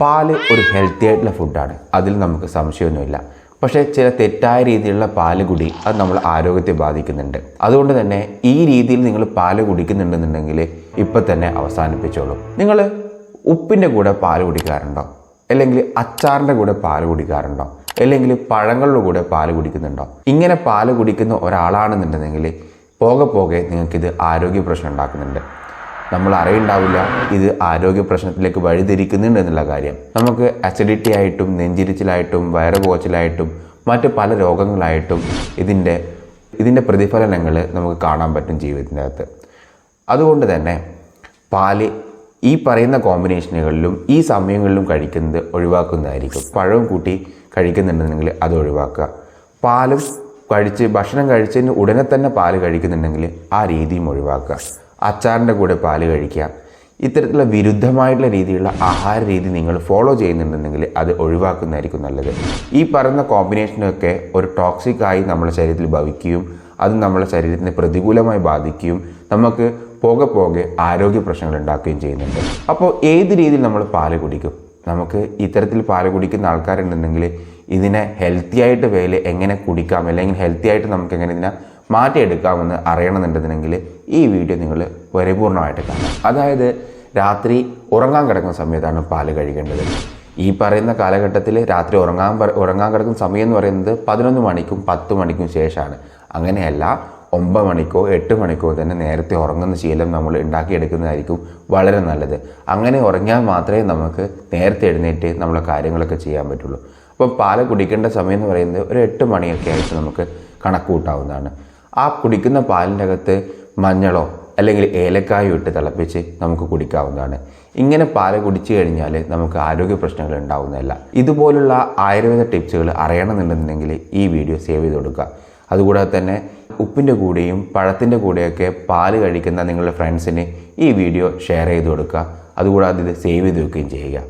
പാല് ഒരു ഹെൽത്തി ആയിട്ടുള്ള ഫുഡാണ്, അതിൽ നമുക്ക് സംശയമൊന്നുമില്ല. പക്ഷേ ചില തെറ്റായ രീതിയിലുള്ള പാല് കുടി അത് നമ്മൾ ആരോഗ്യത്തെ ബാധിക്കുന്നുണ്ട്. അതുകൊണ്ട് തന്നെ ഈ രീതിയിൽ നിങ്ങൾ പാല് കുടിക്കുന്നുണ്ടെന്നുണ്ടെങ്കിൽ ഇപ്പം തന്നെ അവസാനിപ്പിച്ചോളൂ. നിങ്ങൾ ഉപ്പിൻ്റെ കൂടെ പാല് കുടിക്കാറുണ്ടോ? അല്ലെങ്കിൽ അച്ചാറിൻ്റെ കൂടെ പാല് കുടിക്കാറുണ്ടോ? അല്ലെങ്കിൽ പഴങ്ങളുടെ കൂടെ പാല് കുടിക്കുന്നുണ്ടോ? ഇങ്ങനെ പാല് കുടിക്കുന്ന ഒരാളാണെന്നുണ്ടെങ്കിൽ പോകെ പോകെ നിങ്ങൾക്കിത് ആരോഗ്യ പ്രശ്നം ഉണ്ടാക്കുന്നുണ്ട്. നമ്മൾ അറിയുണ്ടാവില്ല ഇത് ആരോഗ്യ പ്രശ്നത്തിലേക്ക് വഴിതിരിക്കുന്നുണ്ട് എന്നുള്ള കാര്യം. നമുക്ക് അസിഡിറ്റി ആയിട്ടും നെഞ്ചിരിച്ചിലായിട്ടും വയറ് പോച്ചിലായിട്ടും മറ്റ് പല രോഗങ്ങളായിട്ടും ഇതിൻ്റെ പ്രതിഫലനങ്ങൾ നമുക്ക് കാണാൻ പറ്റും ജീവിതത്തിൻ്റെ അകത്ത്. അതുകൊണ്ട് തന്നെ പാല് ഈ പറയുന്ന കോമ്പിനേഷനുകളിലും ഈ സമയങ്ങളിലും കഴിക്കുന്നത് ഒഴിവാക്കുന്നതായിരിക്കും. പഴവും കൂട്ടി കഴിക്കുന്നുണ്ടെങ്കിൽ അത് ഒഴിവാക്കുക. പാലും ഭക്ഷണം കഴിച്ചതിന് ഉടനെ തന്നെ പാല് കഴിക്കുന്നുണ്ടെങ്കിൽ ആ രീതിയും ഒഴിവാക്കുക. അച്ചാറിൻ്റെ കൂടെ പാല് കഴിക്കുക. ഇത്തരത്തിലുള്ള വിരുദ്ധമായിട്ടുള്ള രീതിയിലുള്ള ആഹാര രീതി നിങ്ങൾ ഫോളോ ചെയ്യുന്നുണ്ടെങ്കിൽ അത് ഒഴിവാക്കുന്നതായിരിക്കും നല്ലത്. ഈ പറയുന്ന കോമ്പിനേഷനൊക്കെ ഒരു ടോക്സിക്കായി നമ്മുടെ ശരീരത്തിൽ ഭവിക്കുകയും അത് നമ്മുടെ ശരീരത്തിനെ പ്രതികൂലമായി ബാധിക്കുകയും നമുക്ക് പോകെ പോകെ ആരോഗ്യ പ്രശ്നങ്ങൾ ഉണ്ടാക്കുകയും ചെയ്യുന്നുണ്ട്. അപ്പോൾ ഏത് രീതിയിൽ നമ്മൾ പാല് കുടിക്കും? നമുക്ക് ഇത്തരത്തിൽ പാല് കുടിക്കുന്ന ആൾക്കാരുണ്ടെങ്കിൽ ഇതിനെ ഹെൽത്തി ആയിട്ട് വേല എങ്ങനെ കുടിക്കാം, അല്ലെങ്കിൽ ഹെൽത്തി ആയിട്ട് നമുക്ക് എങ്ങനെ ഇതിനെ മാറ്റിയെടുക്കാമെന്ന് അറിയണമെന്നുണ്ടെങ്കിൽ ഈ വീഡിയോ നിങ്ങൾ പരിപൂർണമായിട്ട് കാണാം. അതായത് രാത്രി ഉറങ്ങാൻ കിടക്കുന്ന സമയത്താണ് പാല് കഴിക്കേണ്ടത്. ഈ പറയുന്ന കാലഘട്ടത്തിൽ രാത്രി ഉറങ്ങാൻ കിടക്കുന്ന സമയം എന്ന് പറയുന്നത് 11 മണിക്കും 10 മണിക്കും ശേഷമാണ്. അങ്ങനെയല്ല, 9 മണിക്കോ 8 മണിക്കോ തന്നെ നേരത്തെ ഉറങ്ങുന്ന ശീലം നമ്മൾ ഉണ്ടാക്കിയെടുക്കുന്നതായിരിക്കും വളരെ നല്ലത്. അങ്ങനെ ഉറങ്ങിയാൽ മാത്രമേ നമുക്ക് നേരത്തെ എഴുന്നേറ്റ് നമ്മളെ കാര്യങ്ങളൊക്കെ ചെയ്യാൻ പറ്റുള്ളൂ. അപ്പം പാല് കുടിക്കേണ്ട സമയം എന്ന് പറയുന്നത് ഒരു 8 മണിയൊക്കെ ആയിട്ട് നമുക്ക് കണക്ക് കൂട്ടാവുന്നതാണ്. ആ കുടിക്കുന്ന പാലിൻ്റെ അകത്ത് മഞ്ഞളോ അല്ലെങ്കിൽ ഏലക്കായോ ഇട്ട് തിളപ്പിച്ച് നമുക്ക് കുടിക്കാവുന്നതാണ്. ഇങ്ങനെ പാല് കുടിച്ചു കഴിഞ്ഞാൽ നമുക്ക് ആരോഗ്യ പ്രശ്നങ്ങൾ ഉണ്ടാവുന്നതല്ല. ഇതുപോലുള്ള ആയുർവേദ ടിപ്സുകൾ അറിയണമെന്നുണ്ടെന്നുണ്ടെങ്കിൽ ഈ വീഡിയോ സേവ് ചെയ്ത് കൊടുക്കുക. അതുകൂടാതെ തന്നെ ഉപ്പിൻ്റെ കൂടെയും പഴത്തിൻ്റെ കൂടെയൊക്കെ പാല് കഴിക്കുന്ന നിങ്ങളുടെ ഫ്രണ്ട്സിന് ഈ വീഡിയോ ഷെയർ ചെയ്ത് കൊടുക്കുക. അതുകൂടാതെ ഇത് സേവ് ചെയ്ത് വെക്കുകയും ചെയ്യുക.